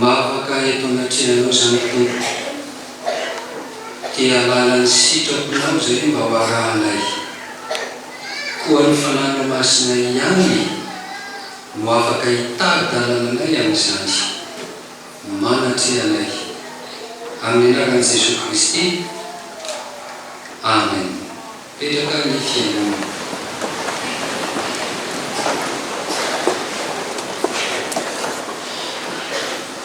mavaka eto anatrehana zany tompo dia lalany sitraponao zay mba hoarahanay koa ny fanana masinay ihany no afaka hitady-dalananay amin'izany manatrehanay amin'ny anaran'i Jesosy Kristy. Amen. Petraka ny fiainana.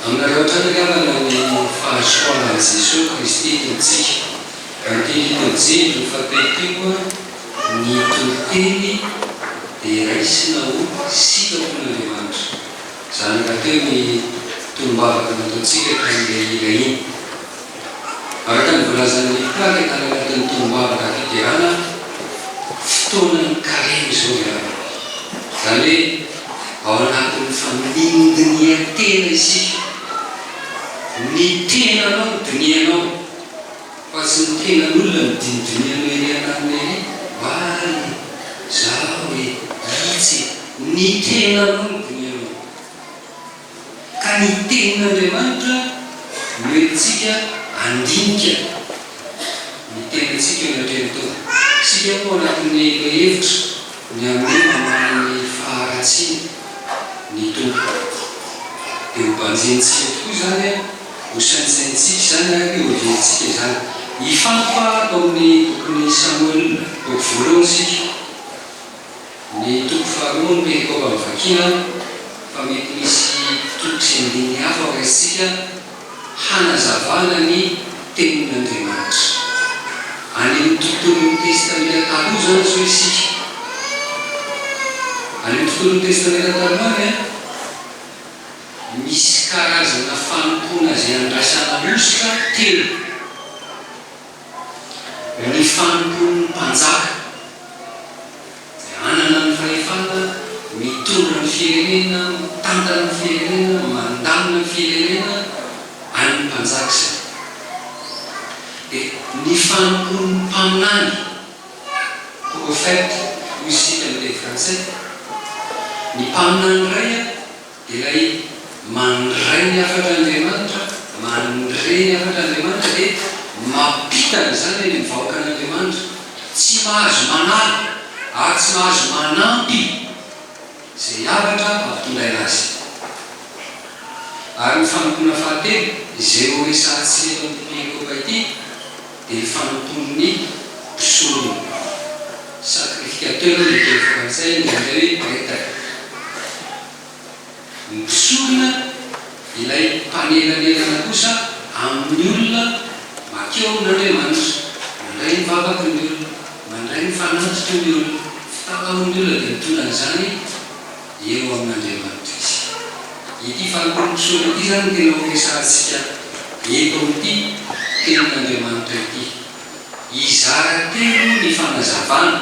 Aminareo tranagamana ny fahasoavan'i Jesosy Kristy totsika antinytojendro fapetykoa ny toteny dia raisina ho sikapon'Andriamanitra. Zany ka teo ny tombavaka nataontsika tamin'ilay ila iny. Araka ny volazan'ny plaky tany anatin'ny tombavaka fiderana fotoanany karemy zao ihany. Zany hoe ao anatin'ny famindinidia tena isika. Ny tenanao dinianao fa tsy ny tenan'olona ny dinidinianao ery anatiny ery valy zao hoe itsy ny tenanao ny dinianao. Ka ny tenin'Andriamanitra noentsika andinika ny tenantsika anatrehany tao. Sika moa anatin'ny hevitra ny amin'ny mamanany faharatsiana ny tompo dia ho banjentsika tokoa zany ho saintsaintsika zany io oventsika zany hifantoka atao amin'ny tokony Samuel toko voalohany sika ny toko faharoa ny perikopa mivakina fa mety misy tokotry andiny hafa raisitsika hanazavana ny tenin'Andriamanitra any amin'ny tontolon'ny testamenta taloha zany zao isika. Any amin'ny tontolon'ny testamenta taloha misy karazana fanompona zay andrasana losika telo. Ny fanompon'ny mpanjaka anana ny fahefana mitondra ny firenena, mitantana ny firenena, mandamina ny firenena any mpanjaka zay. Dia ny fanompon'ny mpaminany prophète hoy isika amin'ny frantsay, ny mpaminany ray ilay mandray ny afatr'Andriamanitra, mandray ny afatr'Andriamanitra dia mampitana zany ny mivahoaka an'Andriamanitra, tsy mahazo manala ary tsy mahazo manampy zay avatra mampitondraina azy. Ary ny fanompona fahatelo izay ho resahantsika eto amin'ny perikopa ity dia ny fanompon'ny mpisorona sacrificateur ny teny frantsay ny hoe prêtre. Ny mpisorona ilay mpanelanelana kosa amin'ny olona makeo amin'Andriamanitra, mandray ny vavaky ny olona, mandray ny fanatitra ny olona, fitakaon'ny olona dia mitonana zany eo amin'Andriamanitra izy. Ity fanompon'ny mpisorona ity zany tena ho resahantsika eto amin'ity tenin'Andriamanitra ity. Izara telo ny fanazavana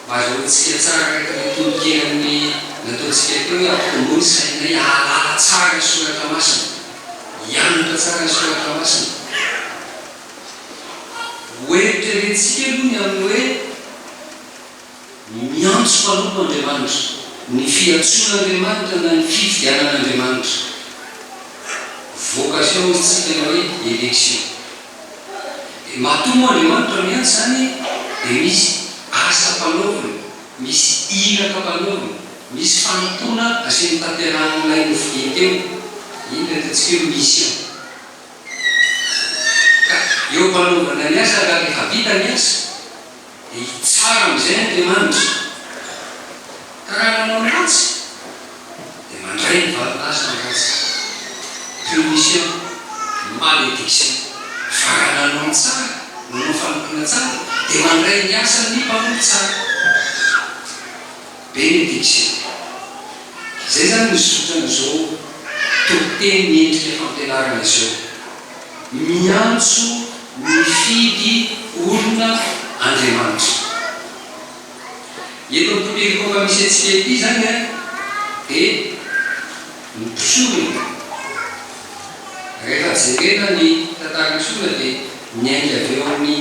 mba azahoantsika tsara raika mitodikely amin'ny nataontsika teo hoe ampitombony sainay ahalala tsara ny soratra masina, hianatra tsara ny soratra masina. Hoeritreretintsika aloha ny amin'ny hoe miantso mpanompo Andriamanitra, ny fiantsoan'Andriamanitra na ny fifidianan'Andriamanitra. Vocation izy tsika na hoe élection. Matomo Andriamanitra miantso zany dia misy asa mpanaovina, misy iraka mpanaovina, misy fanompona asiany tanteran'ilay novidiany teo. Iny le ataontsika hoe mission. Ka eo mpanaovana ny asa raha rehefa vita ny asa dia hitsara amin'izay Andriamanitra. Ka raha nanao ny ratsy dia mandray ny valon'asa ny ratsy. Punition, malédiction. Fa raha nanao ny tsara, nanao fanompona tsara dia mandray ny asa ny mpanompo tsara. Bénédiction. Zay zany misotran'izao tokoteny miendrika fampianarana izao. Miantso mifidy olona Andriamanitra. Eto amin'ny perikopa misy antsika ity zany dia ny mpisorona. Rehefa jerena ny tantarany sorona dia miainga avy eo amin'ny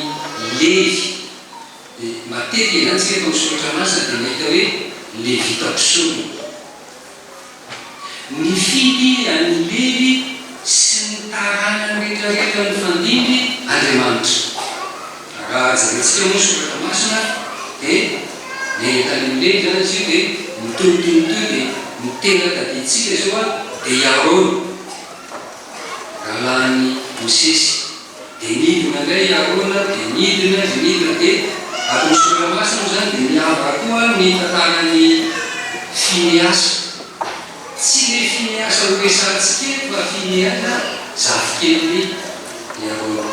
Levy. Dia matetika izany tsika eto amin'ny soratra masina dia mahita hoe Levita mpisorona. mifidy any lery sy ny tarana rehetrarehetra ny fandimby Andriamanitra. Raha zarantsika moa soratra masina dia nahitany lery zany izy io dia mitohitohitohy dia mitena taditsika zao a dia Arona rahalany Mosesy dia nidina indray Arona dia nidina dia atony soratra masina moa zany dia miavaka koa ny tantarany Fineasa. Tsy le Fineasa ho resantsika fa Fineasa zafikely ny Arona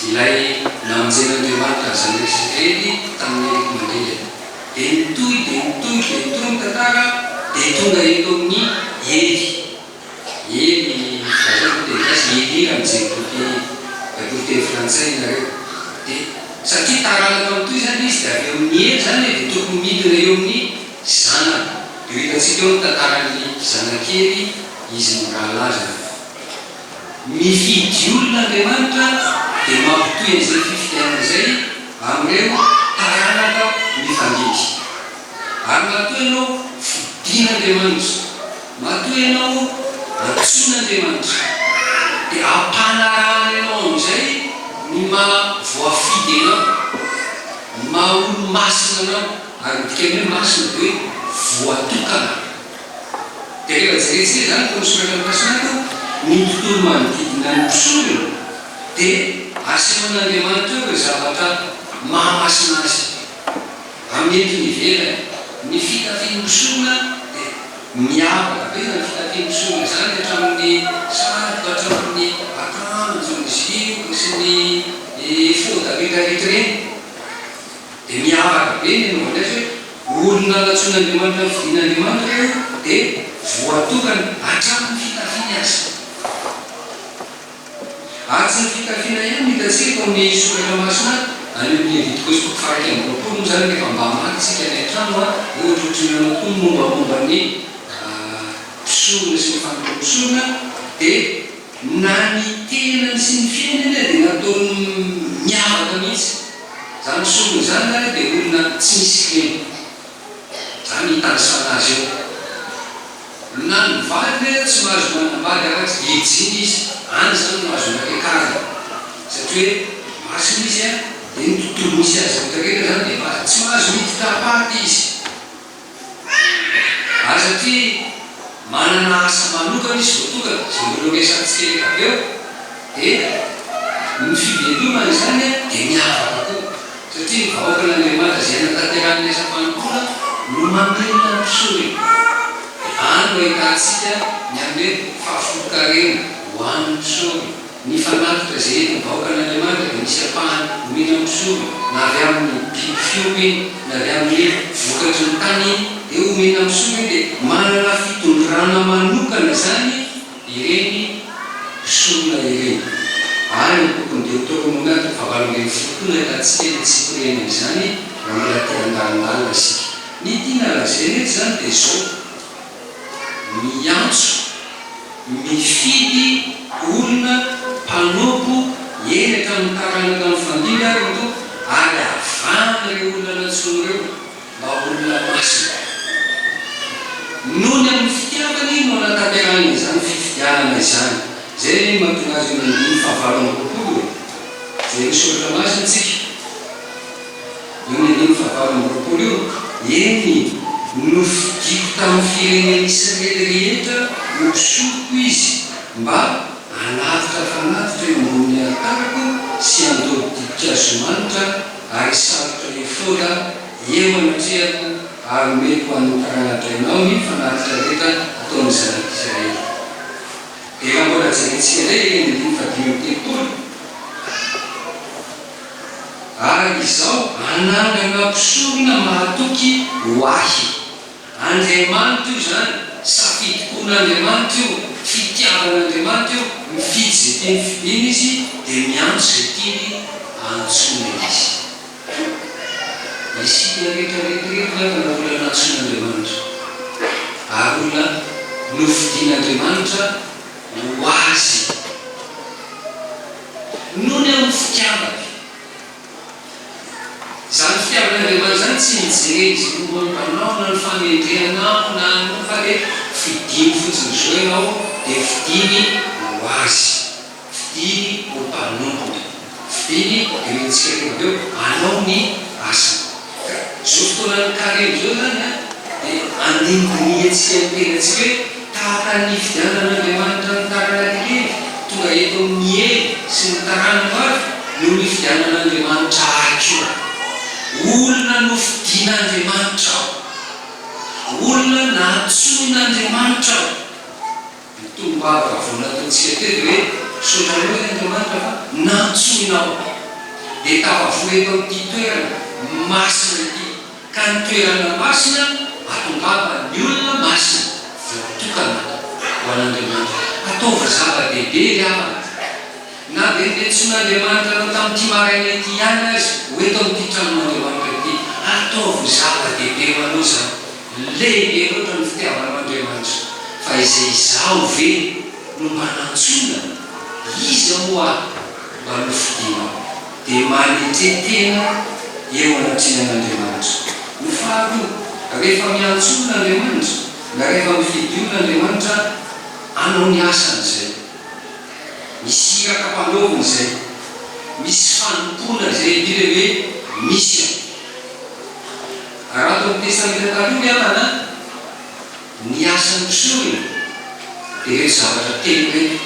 ilay namonjen'Andriamanitra zany rehetrarehetra tamin'ny mandreny dia mitohy ny tantara dia tonga eto amin'ny Ely Ely amin'izay boky teny frantsay nareo dia satria tarana tamin'itoy zany izy dia avy eo amin'ny Ely zany dia tokony midina eo amin'ny zanaka. Dia hitantsika eo ny tantaran'ny zanakely izy ny rahalaza mifidy olona Andriamanitra dia mampitohy an'izay fifidianana izay amin'ireo taranaka mifandimby. Ary matoa ianao fidian'Andriamanitra, matoa ianao antsoin'Andriamanitra dia ampanarahana ianao amin'izay ny mahavoafidy anao, maha-olo masina anao, ary dikany hoe masina dia hoe voatokana. Dia rehefa jeretsika zany toy ny soratra masina ny tontolo manodidina ny mpisorona dia asehoan'Andriamanitra eo zavatra mahamasina azy amin'ny entiny ivelany. Ny fitafian'ny mpisorona dia miavaka be na ny fitafian'ny mpisorona zany hatramin'ny satroka, hatramin'ny akanjo, ny zipo sy ny foda rehetrarehetra reny dia miavaka be ny anaovana azy hoe olona natsoin'Andriamanitra fidian'Andriamanitra eo dia voatokana hatramin'ny fitafiany azy. Ary tsy ny fitafiana ihany hitantsika amin'ny soratra masina any amin'ny Levitikos toko faharoa amby roapolo moa zany rehefa mba matytsika ny an-trano a ohatrohatrina koa mombamomba ny mpisorona sy ny fampisorona dia na ny tenany sy ny fiainany dia nataony miavaka mihitsy. Zany mpisorona zany zany dia olona tsy misy kleny zany hitanysana azy eo. Na ny vady tsy mahazo manambady araky ijiny izy any zany mahazo nakekarana satria hoe masina izy a dia ny tontolo misy azy rehetrarehetra zany dia tsy mahazo miditra-paty izy. Ary satria manana asa manokana izy voatokana zay mbola resantsika rehetra avy eo dia ny fivelomany zany dia miavaka koa satria ny vahoaka n'Andriamanitra izay natanterahany asa-panompoana no mamelona ny mpisorona. Any no ahitantsika ny amin'ny fahafolokarena ho an'ny mpisorona. Ny fanatitra izay entin'ny vahoaka n'Andriamanitra dia misy apahany homena mpisorona na avy amin'ny biby fiomy na avy amin'ny vokatry ny tany dia homena mpisorona dia manana fitondrana manokana zany ireny mpisorona ireny. Ary ny tokony Deutéronome fahavalo-ambin'ny folo no ahitantsika ny tsipireny izany raha mbola te handalindalina isika. Ny tiana lazaina eto zany dia zao miantso mifidy olona mpanompo eny hatramin'ny taranaka ny fandimby ary to ary avana ireo olona natsoina ireo mba olona masina. Noho ny amin'ny fitiavana iny no anatanterahana izany fifidianana izany. Zay mahatonga azy ny fahavalo amby roapolo zay misoratra masina tsika io ny andimy fahavalo amby roapolo io eny nofidiko tamin'ny firenena Israely rehetra no mpisoko izy mba hanatitra fanatitra eo ambony altarako sy andoro didika manitra ary sarotra efoda eo anatrehako ary mety ho an'ny taranatranao ny fanatitra rehetra ataony zanak'Israely. Dia raha mbola jeretsika indray eny andimy fadimy amby telopolo ary izao anangana mpisorona mahatoky ho ahy. Andriamanitra io zany safidikoan'Andriamanitra io fitiavan'Andriamanitra io mifidy zay tiany fidiana izy dia miantso zay tiany antsoina izy. Isika rehetrarehetrarehetra na olona natsoin'Andriamanitra ary olona nofidian'Andriamanitra ho azy noho ny amin'ny fitiavana. Zany fitiavan'Andriamanitra zany tsy mijery izy momba ny mpanao na ny famendrehanao na fa dia fidiny fotsiny zao ianao dia fidiny ho azy, fidiny ho mpanompony, fidiny dia mentsika teo eo anao ny asany. Zao fotoana ny karemy zao zany a dia andinidiny atsika mitenatsika hoe tahaka ny fidianan'Andriamanitra ny taranakely tonga eto amin'ny ely sy ny tarano maro no ny fidianan'Andriamanitra akio. Olona no fidian'Andriamanitra ao, olona nahatsoin'Andriamanitra ao. Mitombava vao nataontsika teo dia hoe sotrareo Andriamanitra fa natsoinao dia tafavoa eto amin'ity toerana masina ity, ka ny toerana masina atongava ny olona masina voatokana ho an'Andriamanitra. Ataova zava-dehibe ry havana, na dia nitsoin'Andriamanitra anao tamin'ity maraina ity ihany azy ho eto amin'ity tranon'Andriamanitra ity, ataova zava-dehibe ho anao zany. Lehibe loatra ny fitiavan'Andriamanitra, fa izay izaho ve no manantsoina izy moa mba no fidinao dia manetretena eo anatrehan'Andriamanitra. Ny faharoa, rehefa miantsoin'Andriamanitra na rehefa mifidion'Andriamanitra anao ny asany izay, misy iraka mpanaoviny izay, misy fanompona izay dire hoe mission. Raha atao amin'ny testamenta taloha iavana ny asan'ny mpisorona dia reto zavatra telo reto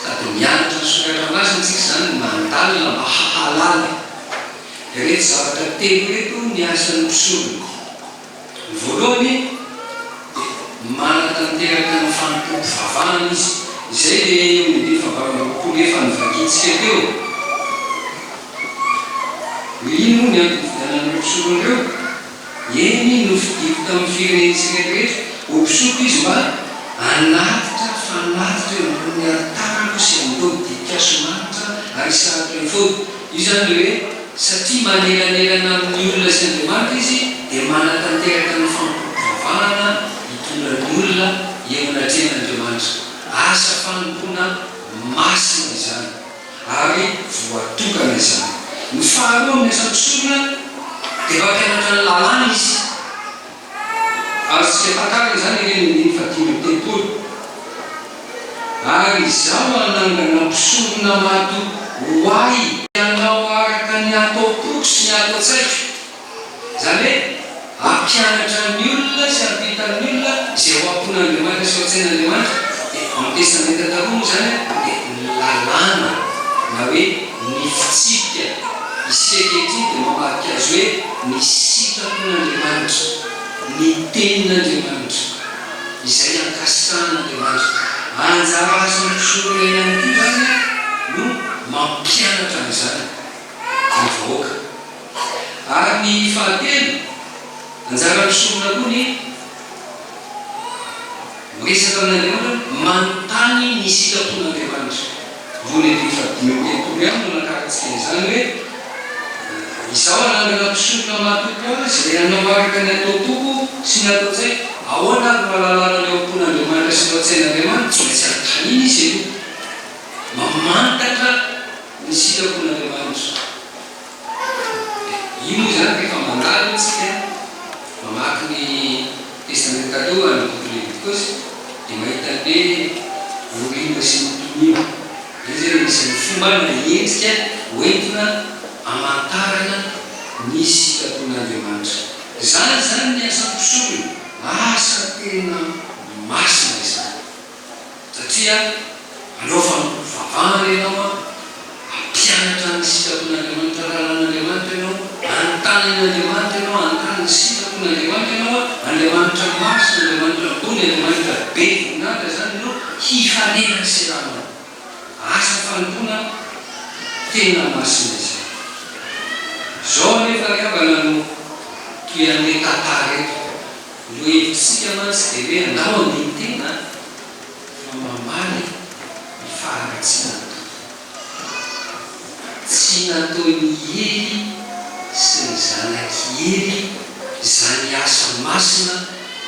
sady mianatra ny soratra masina tsika zany mandalina mba hahalala. Reto zavatra telo reto ny asan'ny mpisorona. Ny voalohany manatanteraka ny fanompompivavahana izy, izay dia eo ny fivavahana efa nivakitsika teo. Ino moa ny antony fidianana mpisorona ireo? Eny no fidiko tamin'ny firenentsika rehetra ho mpisoko izy mba anatitra fanatitra eo ambony atarako sy amin'ireo dikasomanitra ary saratra ny fody. Io zany le hoe satria manelanelana amin'ny olona sy Andriamanitra izy dia manatanteraka ny fampivavahana hitondra ny olona eo anatrehan'Andriamanitra. Asa fanompona masina izany ary voatokana izany. Ny faharoa amin'ny asa mpisorona dia mpampianatra ny lalàna izy. Azontsika tantaraka zany ireny fadimy telopolo. Ary izaho anangana mpisorona mato ho ahy ianao araka ny atao-poko sy ny atao-tsaiko. Zany hoe ampianatra ny olona sy ampitan'ny olona izay ho ampon'Andriamanitra sy ho an-tsain'Andriamanitra. Dia amin'ny testamenta taloha moa zany dia ny lalàna na hoe ny fitsipika. Isika ankehitriny dia mamarika azy hoe ny sitrapon'Andriamanitra, ny tenin'Andriamanitra izay ankasitrahan'Andriamanitra. Anjara asan'ny mpisorona ihany koa zany no mampianatra an'izany ny vahoaka. Ary ny fahatelo, anjara mpisorona koa ny miresaka amin'Andriamanitra, manontany ny sitrapon'Andriamanitra. Vony ny fadimy telopolo ihany no nankarantsika izany hoe izaho anangana mpisorona mahatopo azy izay anao araka ny atao-poko sy ny atao-tsaiko. Ahoana ary mahalalana ny ampon'Andriamanitra sy ny ao-tsain'Andriamanitra tsy maintsy anontaniana izy aloha, mamantatra ny sitrapon'Andriamanitra. Io moa zany rehefa mandalo tsika mamaky ny testamenta taloha ny boky Levitikosy dia mahita hoe oriana sy ny tonina. Izy zany misy ny fomba naendrika hoentina amantarana ny sitrapon'Andriamanitra. Zany zany ny asa mpisorona, asa tena masina izany. Satria anao fampivavahana ianao, ampianatra ny sitrapon'Andriamanitra, lalàn'Andriamanitra ianao, anontanan'Andriamanitra ianao, anontanany ny sitrapon'Andriamanitra ianao, Andriamanitra masina, Andriamanitra ambony, Andriamanitra be voninahitra zany ianao hifanena sy rahana. Asa fanompona tena masina izany. Zao nefa riavana no toy amin'ny tantara eto. No hevitsika mantsy dia hoe andao andiny tena fa mamaly ny faharatsiana. Tsy nataony ely sy ny zanaky ely izany asa masina,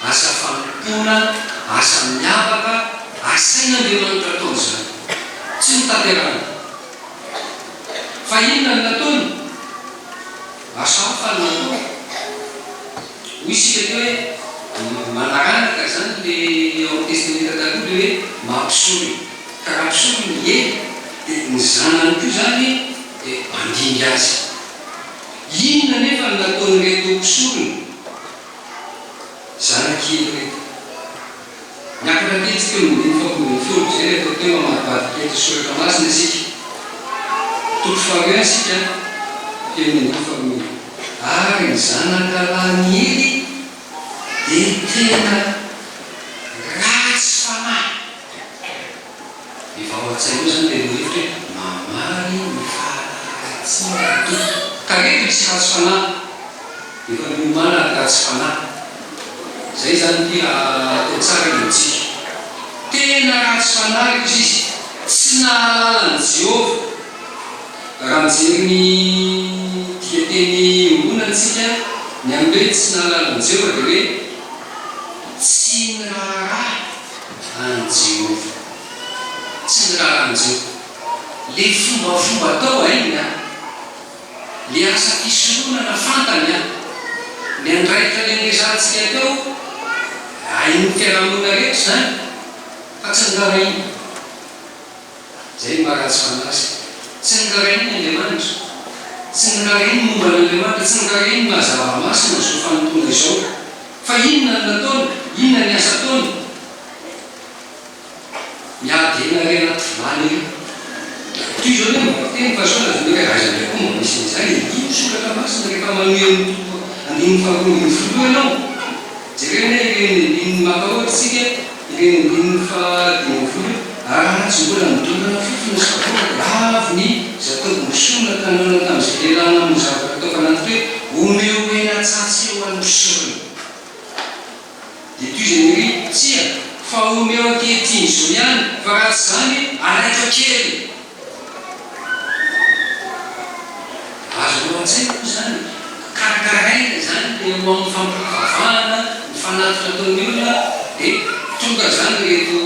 asa fanompona, asa miavaka, asain'Andriamanitra atao zany. Tsy notanterana. Fa inona ny nataony? Asa hafa ny natao. Hoy isika teo hoe manaraka zany le ao testamenta taloha le hoe mampisory ka raha mpisory ny ely dia ny zanany koa zany dia mandingy azy. Inona nefa nataonyreto mpisorony zanakely reto miakatra tetsika eo ny fahakominy folo zay rehefa teo mamadivadikety soratra masina isika toko faharoa isika teo ny fahakominy ary ny zanakalahy ny ely dia tena ratsy fanahy. Efa ao an-tsainao zany le nohevitra hoe mamary ny faharatsy ka reto tsy ratsy fanahy efa miomana ratsy fanahy. Zay zany ty atao tsara nitsika tena ratsy fanahy izy izy tsy nahalala ny Jehova. Raha mijery ny diateny ombonantsika ny ambe tsy nahalala ny Jehova dia hoe tsy niraharaha any Jehova, tsy niraharaha any Jehova. Le fombafomba atao aina le asa fisoroana na fantany a ny andraikitra le ngesantsika teo hain'ny fiarahamonina rehetra zany fa tsy niraharainy. Zay maharatsy fanahy tsy niraharainy Andriamanitra, tsy niraharainy momba n'Andriamanitra, tsy niraharainy mazava masina zao fanontona izao. Fa inona ny nataony, inona ny asa ataony? Miady enare anaty vilany io. Toy izao le mbateny fa sao lazany hoe aiza ndray koa mba misy an'izany ino soratra masina rehefa manoe ny tompo andiny faharoa folo ianao. Jerena ireny andiny mampahoatritsika ireny andiny fahadimy folo ary tsy mbola midorana fofona sy kavoraka avy ny zataovy misona tanana tamin'izay lelana amin'ny zavatra atao fanaty hoe omeo tsatsy eo amin'ny mpisorona. Dia toy izay niry tsia fa omeo ankehitriny zao ihany fa raha tsy zany alaika kely. Azo an-tsaina koa zany karakaraina zany le eo amin'ny fampivavahana ny fanatitra ataon'ny olona dia tonga zany reto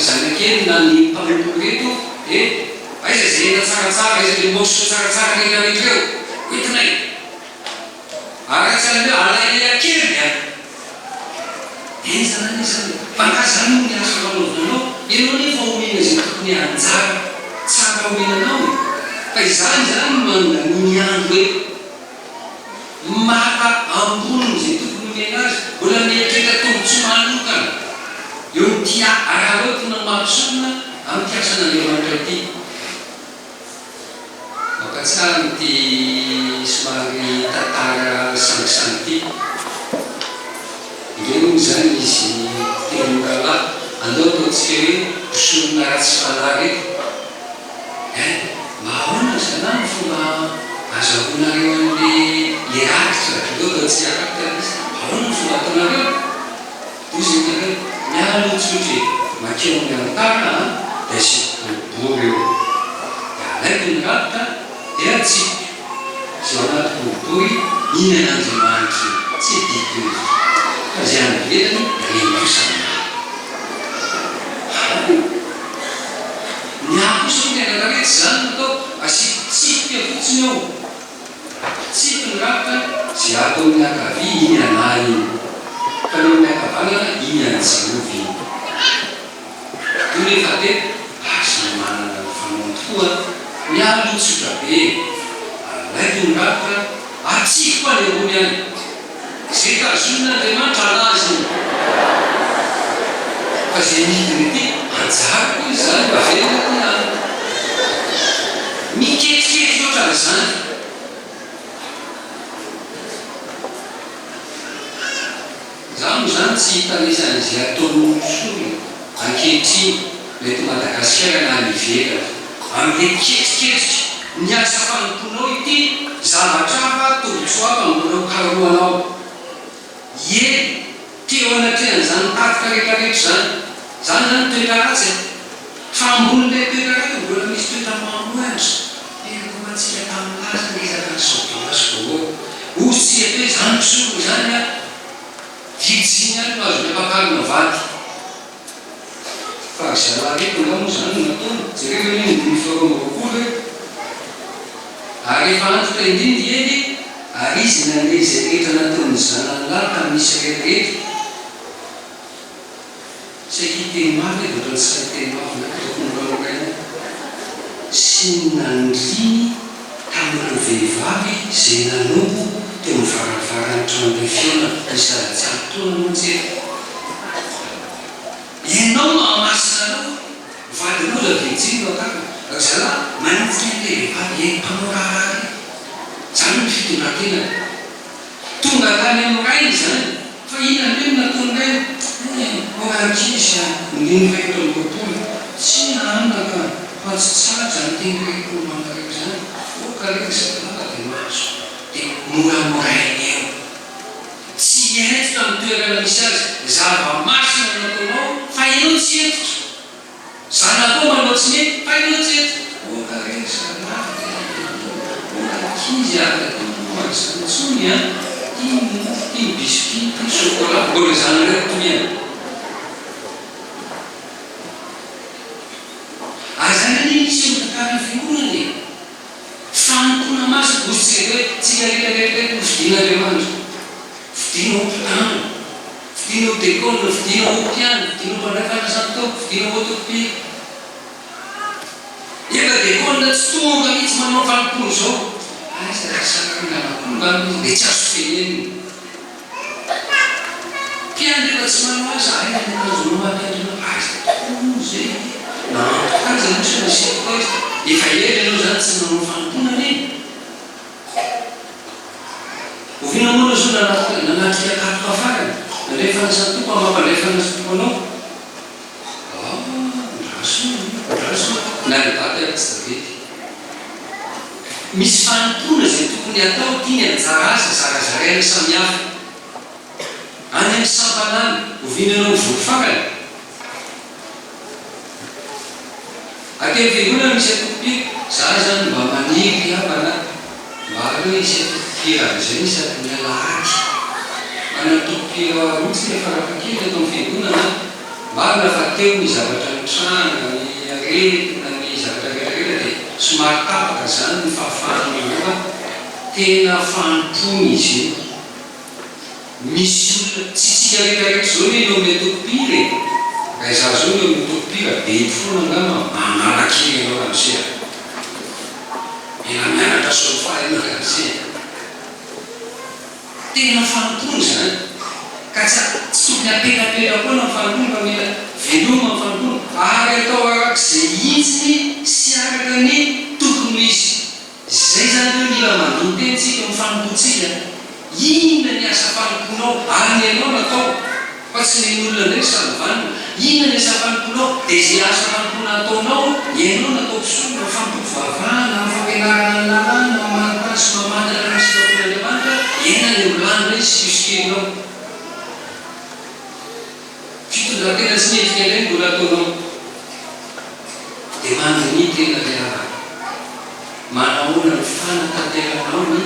zanakely na ny mpamompony reto dia aiza zay ena tsaratsara, aiza le moso tsaratsara rehetra rehetra eo hoentinay ary tsy any hoe alailay kely a eza nany zany fa na zany ny asa fanaovanao ianao nefa omena zay tokony anjara tsara omenanao fa izany zany mandaniny andro hoe maka amboniny zay tokony omena azy mbola mieritreritra tombontso manokana eo tia arahotina mampisorona amin'ny tiasan'Andriamanitra ty. Mampatsara nyty somary tantara sangisangy ty ireny zany izy telokalahy andao ataontsika hoe mpisorona ratsy fanahy reto. Mahoana zana ny fomba azahoanareo an'le rakitra eo ataontsika rakitra izy ahoana ny fomba ataonareo ozinareo mialotsotry makeo amin'ny antara dia sy boribory eo dia alaiko ny rakitra dia atsiko zay ao anaty boribory inan'Andriamanitra tsy diko izy fa zay anovetany reny kosana ny akoso miainana rehetra zany natao asiko tsipika fotsiny ao tsiky ny rakitra zay atao amin'ny ankavia iny anahy iny fa ny amin'ny ankavanana iny any Jehova iny. Io rehefa teto asy manana ny fanao tokoa mialotsotra be alaiko ny rakitra atsiko koa le ambony any zay tazon'Andriamanitra anazy iny fa zay midiny ty anjara koa izy zany mba velona ty any miketikety ohatrany zany. Zaho moa zany tsy hitanizany izay ataon'ny mpisorona ankehitriny mety Madagasikara na any ivelany amin'le ketriketriky ny asa fanomponao ity zavatra hafa tombotso hafa mbola karoanao eny teo anatrehan'izany tatika rehetrarehetra zany zany toetra ratsy fa ambon'ilay toetra ratsy mbola misy toetra mamoanitra ereko matsika tamin'ny laza nezaka ny sodoasy vao ozy tsy hoe zany mpisorona zany a vidziny any no azo miampakarina vady fa zalahy reto nga moa zany nataony jereo eny ny faharoa roapolo ary efa antitra indrindry eny ary izy nandeha izay rehetra nataony zanalahy tamin'ny rehetra tsy hiteny mafy ohatrany tsy hiteny mafy natokonraoraina sy nandriny tamin'ireo vehivavy izay nanompo teo mivaravarany tranobe fiona isara tsy ampitoana monjely ianao mahamasina anao vadinao zavejino ataka zalahy manitsika le vehivavy eny mpanao raharary zany ny fitondratena tonga tany amin'rainy zany fa inany hoe nataon'rainy orakisy ndiny rehetra am'roapolo tsy anaka fa tsy tsara ny teny rehetra manareo zany okareky zalala de maso de moramorainy eo tsy etotra amin'ny toerana misy azy zava-masina nataonao fa ianao tsy etotra zanakao manao tsy mety fa ianao tsy etotra okareky zalala orakizy aazantsony a ty biscuit ty chocolat mbola zany reky tomiana azany any misy mitantara fikonany fanompona masina ositsika hoe tsika rehetrarehetra fidian'andriamanitra fidiana hopitano fidiana ho dekona fidiana hopiano fidiana mpandray fanasantoko fidiana hotopia efa dekona tsy tonga mihitsy manao fanompona zao sakanakonga de tsy azo feneniny piano efa tsy manao azy aazona mampiandrina azy zay naantokazany misy nasiko izy efa ely anao zany tsy nanao fanomponany iny ovina moana zao nanatrika akatoka farany nandray fanasantoko amampandray fanasantoko anao raso nalevata tsy davety misy fanompona zay tokony atao tiany anjara azy zarazaraina samihafa any amin'ny sampanany ovinanao vofarany ateo fiangonana misy atokopia za zany mba maniry abana mba hoe isy atokopia zay misy mialahaky manatokopia rotsy le farafakely atao amin'ny fiangonana mba nafa teo ny zavatra mitranga ny aretina ny zavatra rehetrarehetra de somary tapaka zany ny fahafahana aloha tena fanompony izy io misy olona tsy tsika rehetrarehetra zao hoe eo amin'ny atokopia re ka za zao eo amin'ny atokopia be fona angama manaraky anao amizay ena mianatra sofa enao amizay tena fanompony zany ka tsy tokony apelapela koa na fanompony fa mila veloma ny fanompony ary atao arak'izay izyny sy araka ny tokony misy zay zany hoe mila mandontentsika mifanompontsika inona ny asa fanomponao ary ny anao natao fa tsy ny olona ndray savanina inona ny asa fanomponao de zay asa fanompona ataonao ianao natao soa mifampovavahana fampianarana lalàna mamanotasy mamanana ny sinapon'andriamanitra ena ny olana izy fisikerinao fitondratena tsy nefika indray mbola ataonao de mandiny tena le raha manahoana ny fanatanteranao ny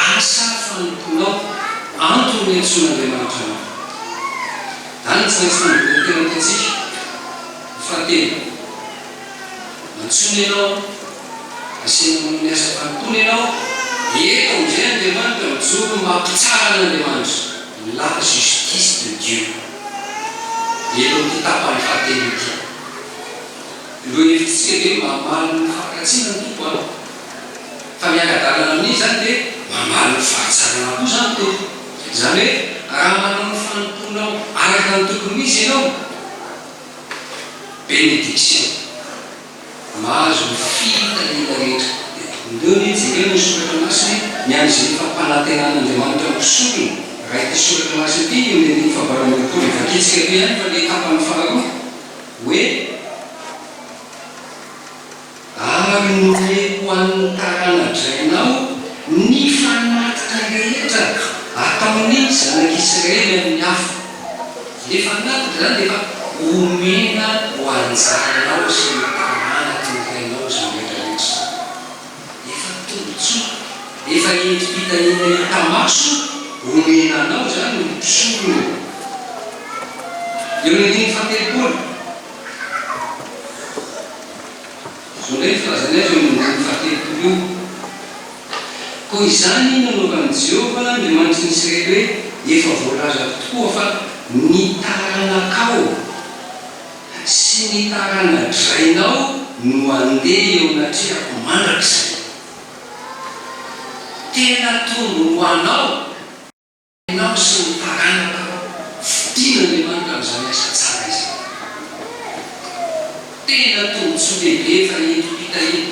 asa fanomponao antony antson'andriamanitra anao zany tsy maintsy manodotena tatsika fahatelo mantsony ianao asiana manony asa fanompona ianao eto amizay andriamanitra mijoro mampitsara an'andriamanitra la justice de Dieu elo ty tapany fahatelo ity lo hevitsika de mamaly ny fahakatsiana ny tompo a fa miagadalana amin'izy zany de mamaly ny fahatsarana koa zany tompo zany hoe raha manao ny fanomponao araka ny tokony misy ianao bénédiction mahazo ny fitanina rehetra ndeo ny zay ny soratra masiny miandry zay fampanantenan'andriamanitra misorony raha ity soratra masiny ity eo amin'ny fahabaramapolo vakitsika be ihany fa le tapany faharoa hoe ary nomeko an'ny taranadrainao ny fanatitra rehetra ataony zanak'Israely amin'ny hafa le fanatitra zany defa omena ho anjaranao sy ny taranaka ny rainao zany rehetrarehetra efa tombotsoa efa entipitanina hitamaso omenanao zany ny mpisorony eo ny fahatelopolo zao ndray filazany azy eo ny fahatelopolo io ko koa izany nanaovan'i Jehovah Andriamanitra ny Israely hoe efa voalaza tokoa fa ny taranakao sy ny taranadrainao no andeha eo anatrehako mandrakizay. Tena tombo ho anao ianao sy ny taranakao fidiana Andriamanitra amin'izany asa tsara izany. Tena tombontsoa lehibe fa entopita iny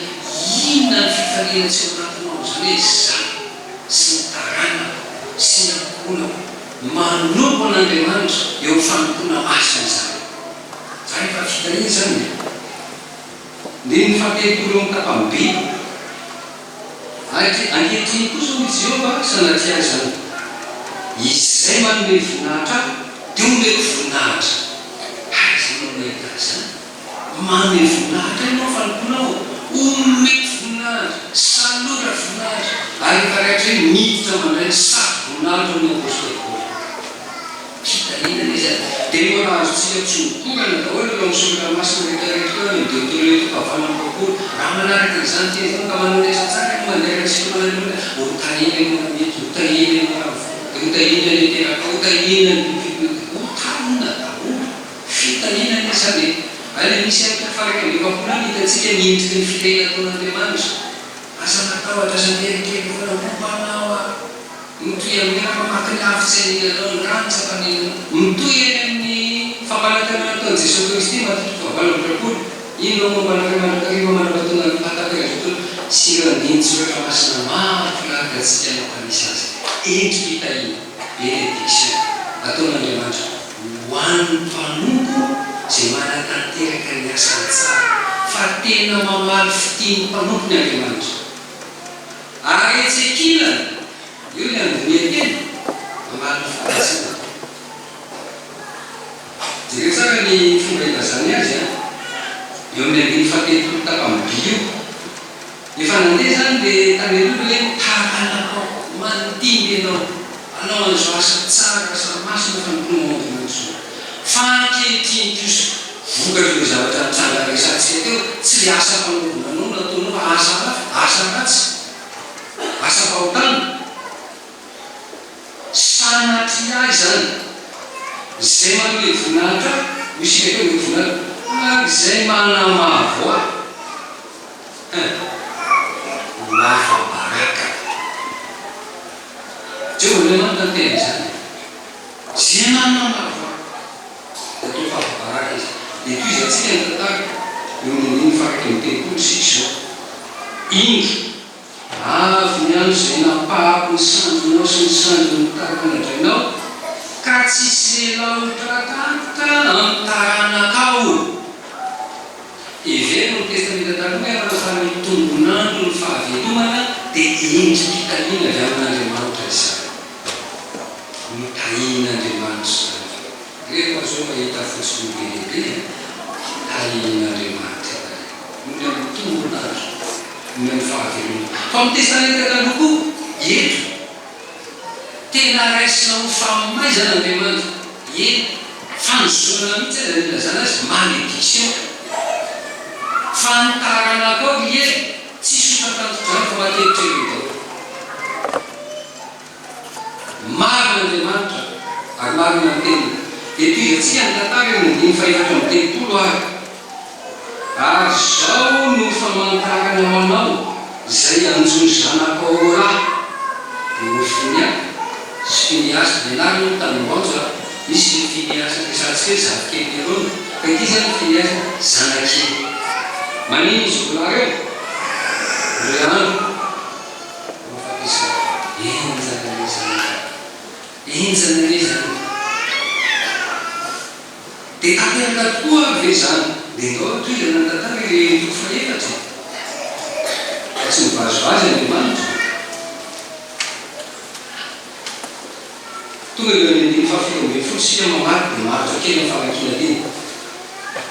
inona ny fifaliana tsy ao anatinao zany hoe zany sy ny taranako sy ny amponao manompo an'Andriamanitra eo amin'ny fanompona masina izany. Zany fa fitaliana zany dia ny fampelopolo amin'ny tapam-by ankehitriny kosa hoy Jehovah sanatria zany izay manome voninahitra dia omeko voninahitra. Aiza nomeka zany manome voninahitra ianao fanomponao omeko voninahitra salora voninahitra ary rehefa rehetra hoe miditra mandray saky voninahitra ny apôstôly Paoly. Fitaliana izy dia ny mahazotsika tsokorana daholo eo amin'ny solona masina rehetrarehetra eo ny Deutéronomie fahavalon'ny raha manaraka izany teny izany ka manondresa tsara no mandeha sika manan'olona hotahina ianao mety hotahina ianao hotahina ny teraka hotahina ny hotanina daholo fitaliana ny zany ale misy faraka am-bivamponany hitantsika miendrika ny fitahina ataon'Andriamanitra asa natao atrasan-kelikely fona mombanao a mitoy amin'ny raha mamaky ny lavitsy ny anao ny rantsakanina mitoy eny amin'ny fampanantenana ataon'i Jesosy Kristy matotro fahavalon-drapolo ino momban'Andriamanitra manambatona ny patakazotolo sy randinitsoratra masina mahafilarika atsika nampanisy azy endry fitahina benediction ataon'Andriamanitra ho an'ny mpanompo zay manatanteraka ny asany tsara fa tena mamaly fitiany mpanompo ny Andriamanitra. Ary Etsekilana io ny andronia teny mamaly ny fahasina. Jereo tsara ny fomba ilazany azy eo amin'ny andiny fahatelo tapam-by io efa nandeha zany dia tanelolo hoe taranakao manodimby ianao anao an'izao asa tsara asa masina fanomponao Andriamanitra. Fa ankehitriny kosa vokatry ny zavatra nitsanga resantsika teo tsy le asa fanaovana anao nataonao fa asa hafa asa ratsy asa fahotana sanatria izany zay manome voninahitra misika teo ny voninahitra zay manamavo lafa baraka tsy ho Andriamanitra ny tena izany zay manamavo atao fahabaraka izy dia toy izy atsika ny tantara eo amin'ny faraka ny telopolo sy zao indro avy ny andro zay napahako ny sanjonao sy ny sanjon'ny tarananadrainao ka tsisy lelaotratanitra amin'ny taranakao. Iverino ny testamenta taloha hoe rehefa mitombonandro ny fahavelomana dia endry fitaliana avy amin'Andriamanitra izany. Mitahin'Andriamanitra izany. Rehefa zao mahita fotsiny be lehibe fitahin'Andriamanitra ny amin'ny tombonandro ny amin'ny fahavelomana. Fa amin'ny testamenta taloha koa eto tena raisina ho famaizan'Andriamanitra eto fanozonana mihitsy aza nilazana azy malédiction fa ny taranakao ie tsy sotatantodrano fa matetika eo dao marin'Andriamanitra ary marina ny teniny dia toy atsika ny tantara eo ny faefatra amin'ny telopolo ary zao no famantarana ho anao zay anjony zanakao raha dia ho Finiaka sy Finiasy dia nariny tanim-baotra misy ny Finiasy resantsika hoe zavokely erona ka ity zany Finiasy zanakely maniny izy olary eo reandro mafapisa enjana re zany dia tateraka tokoa ve zany dia ngao toy izany tantara le toko faefatra tsy mivazovazy Andriamanitra tonga eo ny andiny fahafito ambin'ny folo sika mamaky dia maharitra kely amin'ny famakiana teny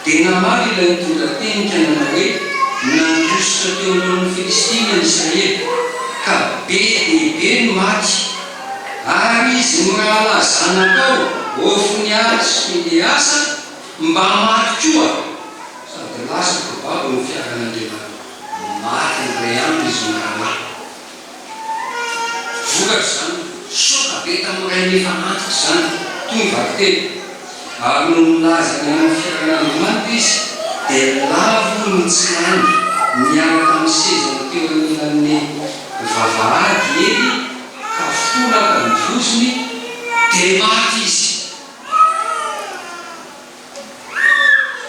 dia namary ilay mitondra tenika nanao hoe nandrosotra teo alohan'ny Filistina ny Israely ka be dehibe ny maty ary izy mirahala zanakao Hofniasy sy Finiasa mba maty koa sady lasa kobabo ny fiaran'Andriamanitra maty ny ray andro izy mirahala vokatra zany soka be tamin'iray nefa antitra zany toy vakiteny ary no milaza ny amin'ny fiainan'Andriamanitra izy dia lavo ny tsikany miaraka amin'ny sezany teo anilan'ny vavahady ely ka folaka ny vozony dia maty izy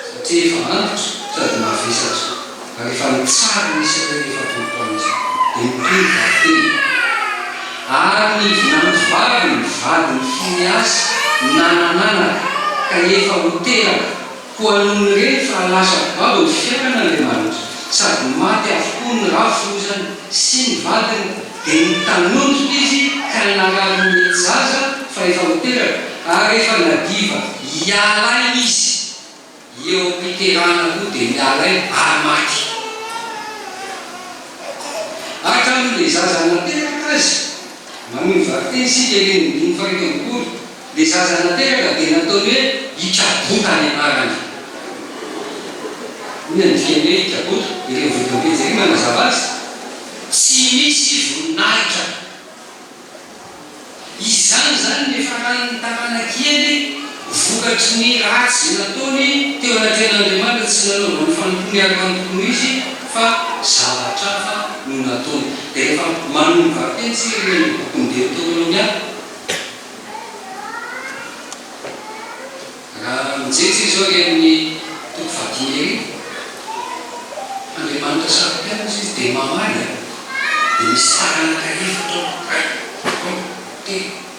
satria efa antitra sady mavesatra ary efa nitsara nisy hoe efa tompoan'izy dia mitoy vakiteny ary ny vinantovavy ny vadiny finy azy nanananaka ka efa ho teraka ho anony reny fa lasa vava ny fiainan'Andriamanitra sady maty avokoa ny rafozany sy ny vadiny dia nitanondroka izy ka nanarany zaza fa efa ho teraka ary efa nadiva hialainy izy eo am-piterana koa dia mialainy ary maty hatramin'ilay zaza nateraka azy mamono vakiteny sika ny faritonykory dia zaza nateraka dia nataony hoe hitrabota ny anarany inandikany hoe hitrabota ireo votompejary manazava azy tsy misy voninahitra izany zany nefa rany tanàna kely vokatry ny ratsy nataony teo anatin'Andriamanitra tsy nanaovany fanompony arantokony izy fa zavatra hafa no nataony dia rehefa manombo vakiteny tsika ireny bokony Deutéronomia raha mijery zao ry amin'ny toko vadiny ery Andriamanitra sarom-piainana izy dia mamaly dia misy taranaka efatra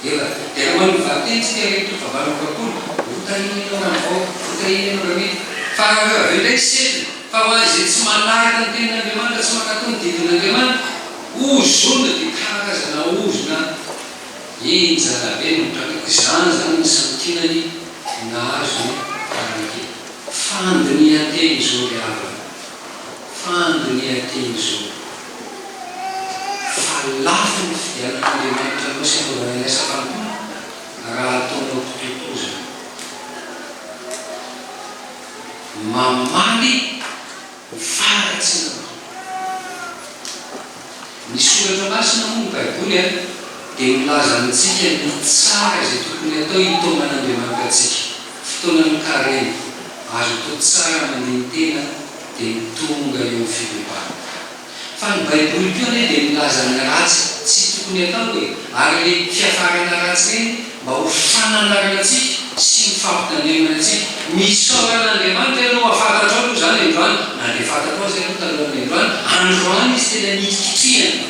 dia raha manombo vakiteny tsika ry toko vavanokakolo votahinenao ranavao votahinenao ramety fa aveo indray setiny fa ho azy tsy manaraka ny tenin'Andriamanitra tsy makatao ny didin'Andriamanitra ozona dia karazana ozona enjana be notrakako izany zany ny santinany nahazo taranake fandiniateny zao ry havana fandiniateny zao fa lafo ny fidianan'Andriamanitra anao sy anaovana ny asa fampona raha ataonao totoza mamaly faratsy nanao ny soratra masina moa ny baiboly dia milaza amintsika ny tsara izay tokony atao hitoman'Andriamanitra atsika fotoana ny kareny azo atao tsara mandeha ny tena dia tonga eo amin'ny fivavahana fa ny baiboly koa ane dia milaza ny ratsy tsy tokony atao hoe ary le fiafarana ratsy reny mba ho fananarana atsika sy mifampitanenana atsika misaoran'Andriamanitra ianao afantatra ao aloha zany androany na dia fantatra azy aloha talohan'ny androany izy tena nikitrihana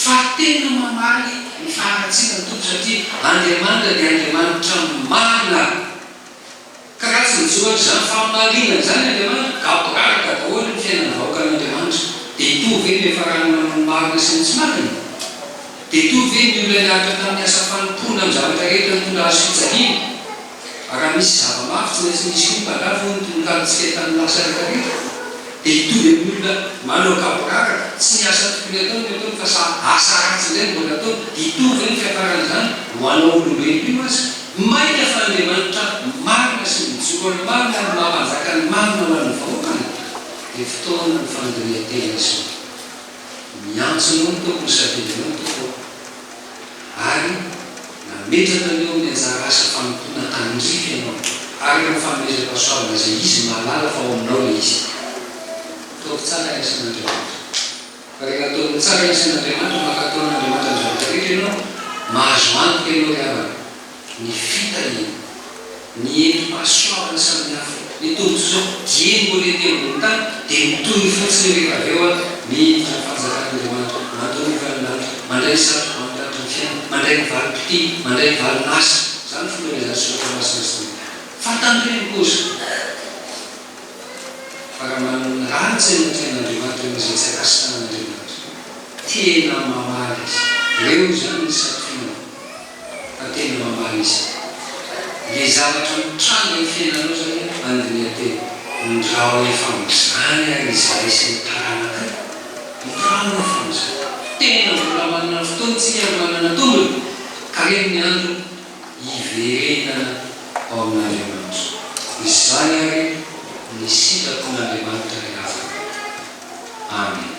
fa tena mamaly ny faharatsiana ny tompo satria Andriamanitra dia Andriamanitra marina ka raha tsy mijoatra zany famalinana zany Andriamanitra kaporaraka daholo ny fiainana vahoakan'Andriamanitra dia itovy eny rehefa raha marina sy ny tsy marina dia itovy eny ny olona niaraka tamin'ny asa fanompona amin'ny zavatra rehetra mitondra azo fijaliana raha misy zavamafy tsy maintsy misy mipalavo nikalotsika tamin'ny lasa rehetrarehetra dia itovy amin'ny olona manao kaporaraka tsy ny asa tokony atao ny ataony fa asa ratsy indray mbola atao itovy eny fiafarana zany ho anao olombelo io azy mainka fa Andriamanitra marina sy mijoro ny marina ary mahampanjaka ny marina ho an'ny vahoakany dia fotoana ny fandiniatena izy miantsonao ny tompony safidianao ny tompo ary nametraka anao amin'ny anjara asa fanompona tandrify ianao ary ny fanomezam-pahasoavana izay izy mahalala fa ao aminao le izy ataovy tsara iasan'Andriamanitra fa rehefa ataovy tsara iasan'Andriamanitra makataon'Andriamanitra ny zavatra rehetra ianao mahazo antoka ianao ry havana ny fitahina ny entim-pahasoavana samihafa ny tombontso zao dieny mbola ety ambony tany dia mitoy fotsiny rehefa avy eo miditra ny fanjakan'Andriamanitra mandray ny valin'andro mandray ny satroka mandratry ny fiaina mandray ny valim-pity mandray ny valin'asa zany filorazany soratra masina sy fantandreny kosa fa raha manao ny ratsy ny fiainan'Andriamanitra no izay tsy akasy tanan'Andriamanitra tena mamaly izy reo zany ny satrona fa tena mamaly izy le zavatra mitranga ny fiainanao zany andiniatena ndrao efa mizany ary izy raisy ny taranaka ndrao efa mizany tena mbola manana fotoantsika ary manana tombony ka reny ny andro hiverenana ao amin'Andriamanitra izany ary ny sitrako n'Andriamanitra ry havana amen.